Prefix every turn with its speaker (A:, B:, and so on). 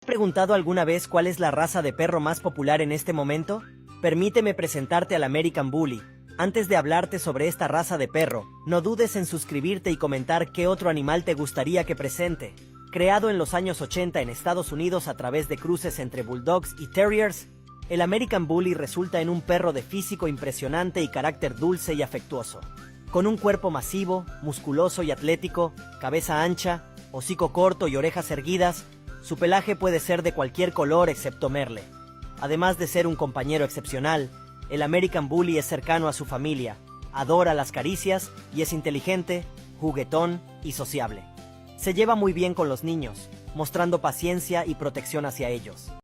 A: preguntado alguna vez cuál es la raza de perro más popular en este momento? Permíteme presentarte al American Bully. Antes de hablarte sobre esta raza de perro, no dudes en suscribirte y comentar qué otro animal te gustaría que presente. Creado en los años 80 en Estados Unidos a través de cruces entre bulldogs y terriers, el American Bully resulta en un perro de físico impresionante y carácter dulce y afectuoso. Con un cuerpo masivo, musculoso y atlético, cabeza ancha, hocico corto y orejas erguidas, su pelaje puede ser de cualquier color excepto merle. Además de ser un compañero excepcional, el American Bully es cercano a su familia, adora las caricias y es inteligente, juguetón y sociable. Se lleva muy bien con los niños, mostrando paciencia y protección hacia ellos.